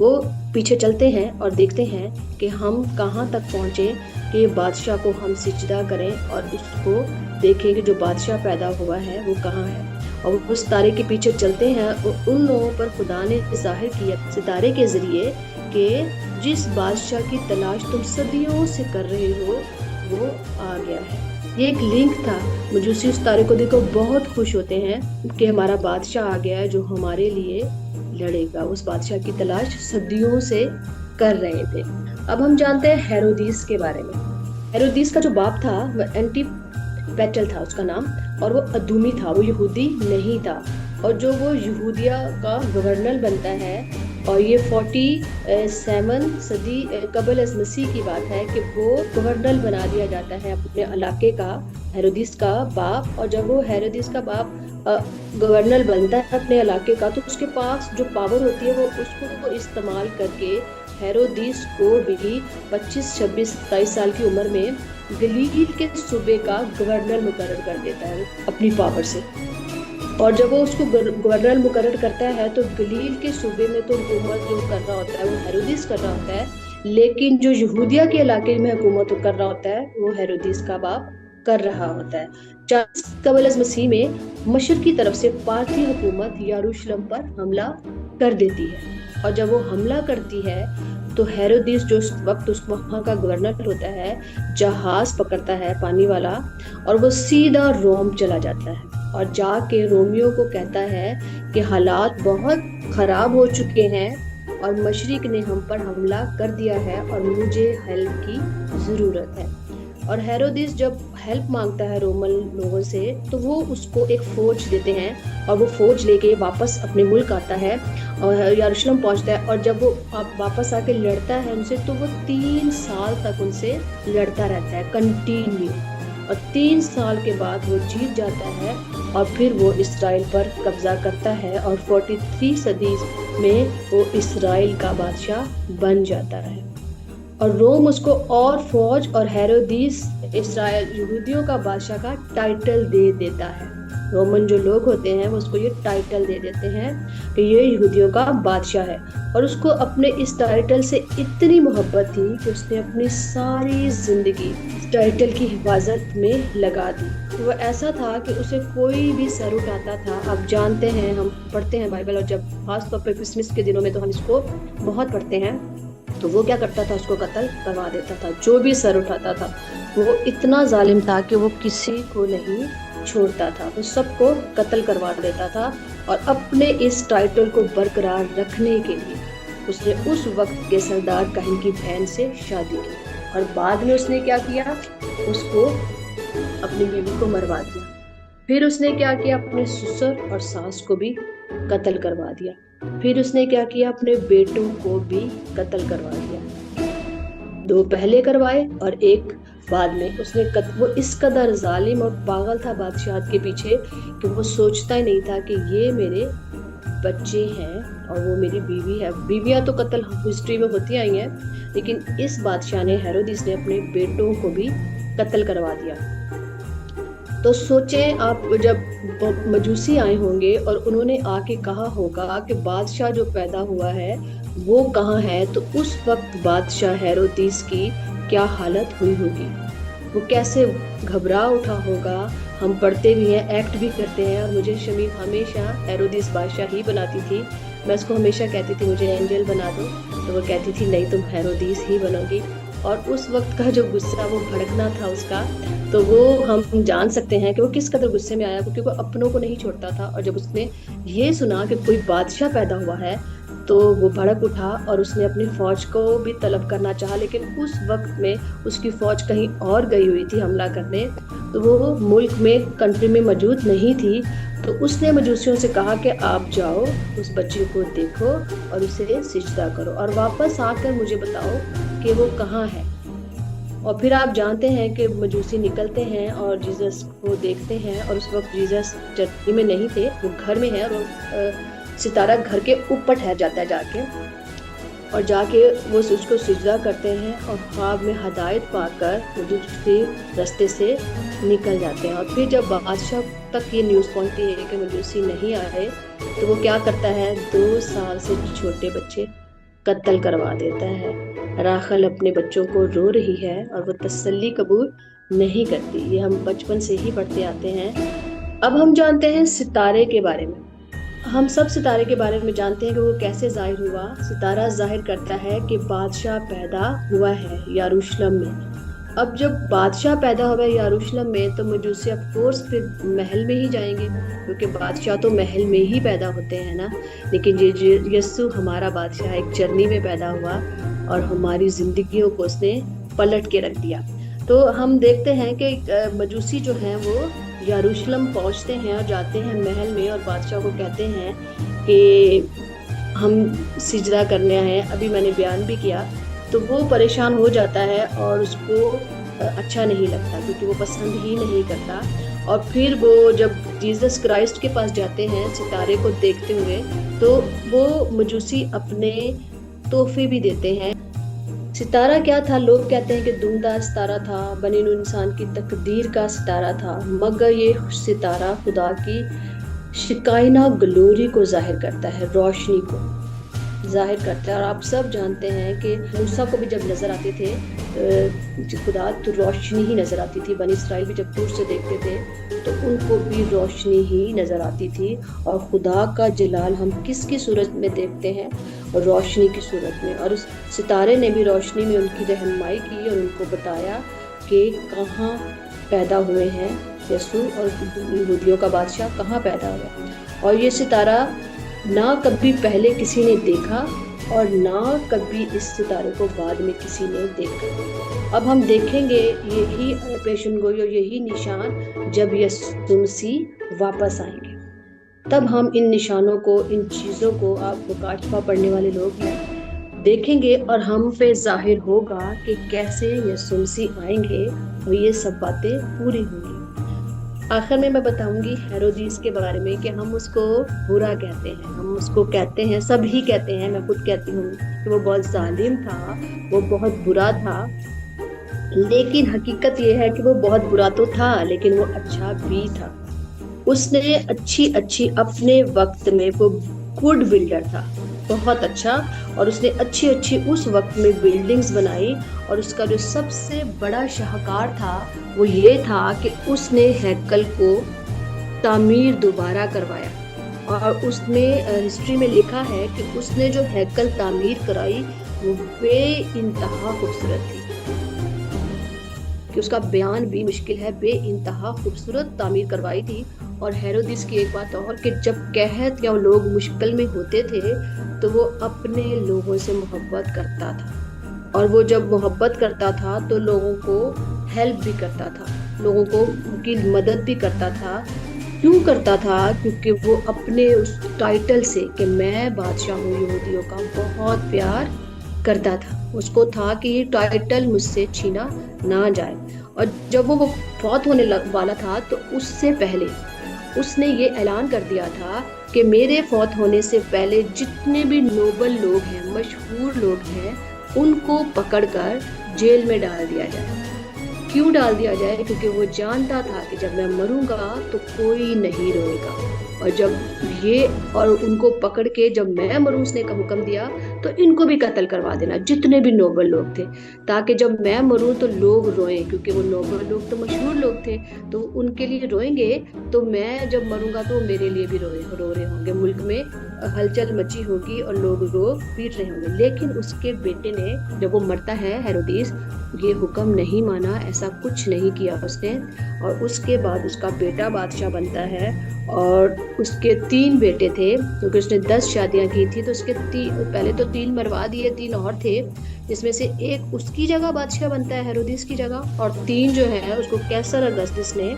وہ پیچھے چلتے ہیں اور دیکھتے ہیں کہ ہم کہاں تک پہنچے کہ بادشاہ کو ہم سجدہ کریں اور اس کو دیکھیں کہ جو بادشاہ پیدا ہوا ہے وہ کہاں ہے، اور وہ اس ستارے کے پیچھے چلتے ہیں۔ اور ان لوگوں پر خدا نے ظاہر کیا ستارے کے ذریعے کہ جس بادشاہ کی تلاش تم صدیوں سے کر رہے ہو وہ آ گیا ہے۔ یہ ایک لنک تھا۔ مجوسی اس ستارے کو دیکھو بہت خوش ہوتے ہیں کہ ہمارا بادشاہ آ گیا ہے جو ہمارے لیے لڑے گا۔ اس بادشاہ کی تلاش صدیوں سے کر رہے تھے۔ اب ہم جانتے ہیں ہیرودیس کے بارے میں۔ ہیرودیس کا جو باپ تھا وہ اینٹی پیٹل تھا اس کا نام، اور وہ ادومی تھا، وہ یہودی نہیں تھا، اور جو وہ یہودیہ کا گورنر بنتا ہے، اور یہ 47 صدی قبل از مسیح کی بات ہے کہ وہ گورنر بنا دیا جاتا ہے اپنے علاقے کا، ہیرودیس کا باپ۔ اور جب وہ ہیرودیس کا باپ گورنر بنتا ہے اپنے علاقے کا تو اس کے پاس جو پاور ہوتی ہے وہ اس کو استعمال کر کے ہیرودیس کو بھی 25 26 27 سال کی عمر میں گلیل کے صوبے کا گورنر مقرر کر دیتا ہے اپنی پاور سے۔ اور جب وہ اس کو گورنر مقرر کرتا ہے تو گلیل کے صوبے میں تو حکومت جو کر رہا ہوتا ہے وہ ہیرودیس کر رہا ہوتا ہے، لیکن جو یہودیہ کے علاقے میں حکومت کر رہا ہوتا ہے وہ ہیرودیس کا باپ کر رہا ہوتا ہے۔ 40 قبل از مسیح میں مشرق کی طرف سے پارتھی حکومت یروشلم پر حملہ کر دیتی ہے، اور جب وہ حملہ کرتی ہے تو ہیرودیس جو اس وقت اس وہاں کا گورنر ہوتا ہے جہاز پکڑتا ہے پانی والا، اور وہ سیدھا روم چلا جاتا ہے، اور جا کے رومیوں کو کہتا ہے کہ حالات بہت خراب ہو چکے ہیں اور مشرق نے ہم پر حملہ کر دیا ہے اور مجھے ہیلپ کی ضرورت ہے۔ اور ہیرودیس جب ہیلپ مانگتا ہے رومن لوگوں سے تو وہ اس کو ایک فوج دیتے ہیں، اور وہ فوج لے کے واپس اپنے ملک آتا ہے اور یروشلم پہنچتا ہے، اور جب وہ واپس آ کے لڑتا ہے ان سے تو وہ 3 سال تک ان سے لڑتا رہتا ہے کنٹینیو، اور 3 سال کے بعد وہ جیت جاتا ہے، اور پھر وہ اسرائیل پر قبضہ کرتا ہے، اور 43 صدی میں وہ اسرائیل کا بادشاہ بن جاتا ہے، اور روم اس کو اور فوج اور ہیرودیس اسرائیل یہودیوں کا بادشاہ کا ٹائٹل دے دیتا ہے۔ رومن جو لوگ ہوتے ہیں وہ اس کو یہ ٹائٹل دے دیتے ہیں کہ یہ یہودیوں کا بادشاہ ہے، اور اس کو اپنے اس ٹائٹل سے اتنی محبت تھی کہ اس نے اپنی ساری زندگی اس ٹائٹل کی حفاظت میں لگا دی۔ وہ ایسا تھا کہ اسے کوئی بھی سر اٹھاتا تھا۔ آپ جانتے ہیں، ہم پڑھتے ہیں بائبل، اور جب خاص طور پہ کرسمس کے دنوں میں تو ہم اس کو بہت پڑھتے ہیں، تو وہ کیا کرتا تھا، اس کو قتل کروا دیتا تھا۔ جو بھی سر اٹھاتا تھا وہ اتنا ظالم تھا کہ وہ کسی کو نہیں چھوڑتا تھا، وہ سب کو قتل کروا دیتا تھا، اور اپنے اس ٹائٹل کو برقرار رکھنے کے لیے اس نے اس وقت کے سردار کاہن کی بہن سے شادی کی، اور بعد میں اس نے کیا کیا، اس کو اپنی بیوی کو مروا دیا۔ پھر اس نے کیا کیا، اپنے سسر اور ساس کو بھی قتل کروا دیا۔ پھر اس نے کیا کیا، اپنے بیٹوں کو بھی قتل کروا دیا، 2 پہلے کروائے اور 1 بعد میں۔ اس نے وہ اس قدر ظالم اور پاگل تھا بادشاہت کے پیچھے کہ وہ سوچتا ہی نہیں تھا کہ یہ میرے بچے ہیں اور وہ میری بیوی ہے۔ بیویاں تو قتل ہسٹری میں ہوتی آئی ہیں، لیکن اس بادشاہ نے، ہیرودیس نے، اپنے بیٹوں کو بھی قتل کروا دیا۔ تو سوچیں آپ، جب مجوسی آئے ہوں گے اور انہوں نے آ کے کہا ہوگا کہ بادشاہ جو پیدا ہوا ہے وہ کہاں ہے، تو اس وقت بادشاہ ہیرودیس کی کیا حالت ہوئی ہوگی، وہ کیسے گھبرا اٹھا ہوگا۔ ہم پڑھتے بھی ہیں، ایکٹ بھی کرتے ہیں، اور مجھے شمیم ہمیشہ ہیرودیس بادشاہ ہی بناتی تھی۔ میں اس کو ہمیشہ کہتی تھی مجھے اینجل بنا دو، تو وہ کہتی تھی نہیں، تم ہیرودیس ہی بنو گی۔ اور اس وقت کا جو غصہ، وہ بھڑکنا تھا اس کا، تو وہ ہم جان سکتے ہیں کہ وہ کس قدر غصے میں آیا، کیونکہ وہ اپنوں کو نہیں چھوڑتا تھا، اور جب اس نے یہ سنا کہ کوئی بادشاہ پیدا ہوا ہے تو وہ بھڑک اٹھا، اور اس نے اپنی فوج کو بھی طلب کرنا چاہا، لیکن اس وقت میں اس کی فوج کہیں اور گئی ہوئی تھی حملہ کرنے، تو وہ ملک میں، کنٹری میں موجود نہیں تھی۔ تو اس نے مجوسیوں سے کہا کہ آپ جاؤ، اس بچے کو دیکھو اور اسے سجدہ کرو، اور واپس آ کر مجھے بتاؤ کہ وہ کہاں ہے۔ اور پھر آپ جانتے ہیں کہ مجوسی نکلتے ہیں اور جیزس کو دیکھتے ہیں، اور اس وقت جیزس چرچ میں نہیں تھے، وہ گھر میں ہے، اور ستارہ گھر کے اوپر ٹھہر جاتا ہے جا کے، اور جا کے وہ اس کو سجدہ کرتے ہیں، اور خواب میں ہدایت پا کر مجوسی رستے سے نکل جاتے ہیں۔ اور پھر جب بادشاہ تک یہ نیوز پہنچتی ہے کہ مجوسی نہیں آئے، تو وہ کیا کرتا ہے، 2 سال سے چھوٹے بچے قتل کروا دیتا ہے۔ راخل اپنے بچوں کو رو رہی ہے اور وہ تسلی قبول نہیں کرتی، یہ ہم بچپن سے ہی پڑھتے آتے ہیں۔ اب ہم جانتے ہیں ستارے کے بارے میں۔ ہم سب ستارے کے بارے میں جانتے ہیں کہ وہ کیسے ظاہر ہوا۔ ستارہ ظاہر کرتا ہے کہ بادشاہ پیدا ہوا ہے یروشلم میں۔ اب جب بادشاہ پیدا ہوا ہے یروشلم میں تو مجوسی آف کورس پھر محل میں ہی جائیں گے، کیونکہ بادشاہ تو محل میں ہی پیدا ہوتے ہیں نا۔ لیکن یسوع ہمارا بادشاہ ایک چرنی میں پیدا ہوا اور ہماری زندگیوں کو اس نے پلٹ کے رکھ دیا۔ تو ہم دیکھتے ہیں کہ مجوسی جو ہیں وہ یروشلم پہنچتے ہیں اور جاتے ہیں محل میں، اور بادشاہ کو کہتے ہیں کہ ہم سجدہ کرنے آئے ہیں۔ ابھی میں نے بیان بھی کیا، تو وہ پریشان ہو جاتا ہے اور اس کو اچھا نہیں لگتا کیونکہ وہ پسند ہی نہیں کرتا۔ اور پھر وہ جب جیزس کرائسٹ کے پاس جاتے ہیں ستارے کو دیکھتے ہوئے، تو وہ مجوسی اپنے تحفے بھی دیتے ہیں۔ ستارہ کیا تھا؟ لوگ کہتے ہیں کہ دمدار ستارہ تھا، بنی نوع انسان کی تقدیر کا ستارہ تھا، مگر یہ ستارہ خدا کی شکائنہ گلوری کو ظاہر کرتا ہے، روشنی کو ظاہر کرتا ہے۔ اور آپ سب جانتے ہیں کہ موسیٰ کو بھی جب نظر آتے تھے خدا تو روشنی ہی نظر آتی تھی، بنی اسرائیل بھی جب دور سے دیکھتے تھے تو ان کو بھی روشنی ہی نظر آتی تھی۔ اور خدا کا جلال ہم کس کی صورت میں دیکھتے ہیں؟ روشنی کی صورت میں۔ اور اس ستارے نے بھی روشنی میں ان کی رہنمائی کی اور ان کو بتایا کہ کہاں پیدا ہوئے ہیں یسوع اور یہودیوں کا بادشاہ کہاں پیدا ہوا۔ اور یہ ستارہ نہ کبھی پہلے کسی نے دیکھا اور نہ کبھی اس ستارے کو بعد میں کسی نے دیکھا۔ اب ہم دیکھیں گے یہی پیشن گوئی اور یہی نشان جب یسوع مسیح واپس آئیں گے، تب ہم ان نشانوں کو، ان چیزوں کو، آپ مکاشفہ پڑھنے والے لوگ ہیں، دیکھیں گے اور ہم پہ ظاہر ہوگا کہ کیسے یسوع مسیح آئیں گے اور یہ سب باتیں پوری ہوں گی۔ آخر میں بتاؤں گی ہیرودیس کے بارے میں کہ ہم اس کو برا کہتے ہیں، ہم اس کو کہتے ہیں، سب ہی کہتے ہیں، میں خود کہتی ہوں کہ وہ بہت ظالم تھا، وہ بہت برا تھا۔ لیکن حقیقت یہ ہے کہ وہ بہت برا تو تھا لیکن وہ اچھا بھی تھا۔ اس نے اچھی اپنے وقت میں، وہ گڈ بلڈر تھا، بہت اچھا، اور اس نے اچھی اس وقت میں بلڈنگز بنائی۔ اور اس کا جو سب سے بڑا شاہکار تھا وہ یہ تھا کہ اس نے ہیکل کو تعمیر دوبارہ کروایا۔ اور اس میں ہسٹری میں لکھا ہے کہ اس نے جو ہیکل تعمیر کرائی وہ بے انتہا خوبصورت تھی، کہ اس کا بیان بھی مشکل ہے، بے انتہا خوبصورت تعمیر کروائی تھی۔ اور ہیرودیس کی ایک بات اور کہ جب قحط یا لوگ مشکل میں ہوتے تھے تو وہ اپنے لوگوں سے محبت کرتا تھا، اور وہ جب محبت کرتا تھا تو لوگوں کو ہیلپ بھی کرتا تھا، لوگوں کو ان کی مدد بھی کرتا تھا۔ کیوں کرتا تھا؟ کیونکہ وہ اپنے اس ٹائٹل سے کہ میں بادشاہ ہوں یہودیوں کا بہت پیار کرتا تھا۔ اس کو تھا کہ یہ ٹائٹل مجھ سے چھینا نہ جائے۔ اور جب وہ فوت ہونے والا تھا تو اس سے پہلے اس نے یہ اعلان کر دیا تھا کہ میرے فوت ہونے سے پہلے جتنے بھی نوبل لوگ ہیں، مشہور لوگ ہیں، ان کو پکڑ کر جیل میں ڈال دیا جائے۔ کیوں ڈال دیا جائے؟ کیونکہ وہ جانتا تھا کہ جب میں مروں گا تو کوئی نہیں روئے گا، اور جب اور ان کو پکڑ کے جب میں مروں اس نے کا حکم دیا تو ان کو بھی قتل کروا دینا، جتنے بھی نوبل لوگ تھے، تاکہ جب میں مروں تو لوگ روئیں، کیونکہ وہ نوبل لوگ تو مشہور لوگ تھے تو ان کے لیے روئیں گے، تو میں جب مروں گا تو وہ میرے لیے بھی رو رہے ہوں گے، ملک میں ہلچل مچی ہوگی اور لوگ رو پیٹ رہے ہوں گے۔ لیکن اس کے بیٹے نے جب وہ مرتا ہے ہیرودیس، یہ حکم نہیں مانا، ایسا کچھ نہیں کیا اس نے، اور اس کے بعد اس کا بیٹا بادشاہ بنتا ہے۔ اور اس کے 3 بیٹے تھے، کیونکہ اس نے 10 شادیاں کی تھی تو اس کے پہلے تو 3 مروا دیے، 3 اور تھے، جس میں سے ایک اس کی جگہ بادشاہ بنتا ہے ہیرودیس کی جگہ، اور 3 جو ہے اس کو کیسر اگسطس نے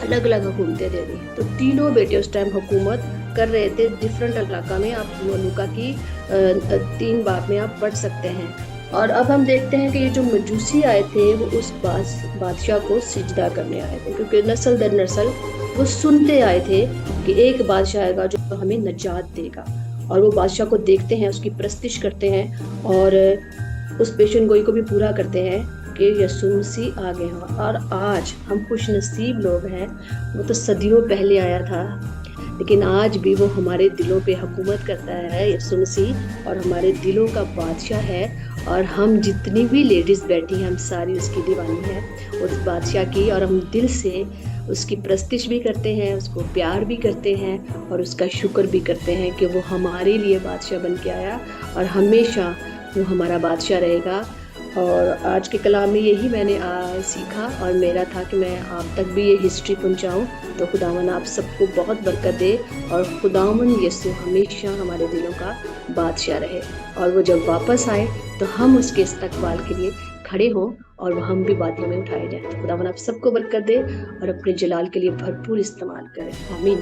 الگ الگ حکومتیں دے دی۔ تو تینوں بیٹے اس ٹائم حکومت کر رہے تھے ڈفرنٹ علاقہ میں، آپ لوکا کی 3 باب میں آپ پڑھ سکتے ہیں۔ اور اب ہم دیکھتے ہیں کہ یہ جو مجوسی آئے تھے وہ اس بادشاہ کو سجدہ کرنے آئے تھے، کیونکہ نسل در نسل وہ سنتے آئے تھے کہ ایک بادشاہ آئے گا جو ہمیں نجات دے گا، اور وہ بادشاہ کو دیکھتے ہیں، اس کی پرستش کرتے ہیں، اور اس پیشن گوئی کو بھی پورا کرتے ہیں کہ یسوع مسیح آ گئے ہیں۔ اور آج ہم خوش نصیب لوگ ہیں، وہ تو صدیوں پہلے آیا تھا، لیکن آج بھی وہ ہمارے دلوں پہ حکومت کرتا ہے یسوع مسیح، اور ہمارے دلوں کا بادشاہ ہے۔ اور ہم جتنی بھی لیڈیز بیٹھی ہیں ہم ساری اس کی دیوانی ہیں، اس بادشاہ کی، اور ہم دل سے اس کی پرستش بھی کرتے ہیں، اس کو پیار بھی کرتے ہیں، اور اس کا شکر بھی کرتے ہیں کہ وہ ہمارے لیے بادشاہ بن کے آیا، اور ہمیشہ وہ ہمارا بادشاہ رہے گا۔ اور آج کے کلام میں یہی میں نے سیکھا، اور میرا تھا کہ میں آپ تک بھی یہ ہسٹری پہنچاؤں۔ تو خداوند آپ سب کو بہت برکت دے، اور خداوند یسوع ہمیشہ ہمارے دلوں کا بادشاہ رہے، اور وہ جب واپس آئے تو ہم اس کے استقبال کے لیے کھڑے ہوں، اور وہ ہم بھی وادیوں میں اٹھائے جائیں۔ تو خداوند آپ سب کو برکت دے اور اپنے جلال کے لیے بھرپور استعمال کرے، آمین۔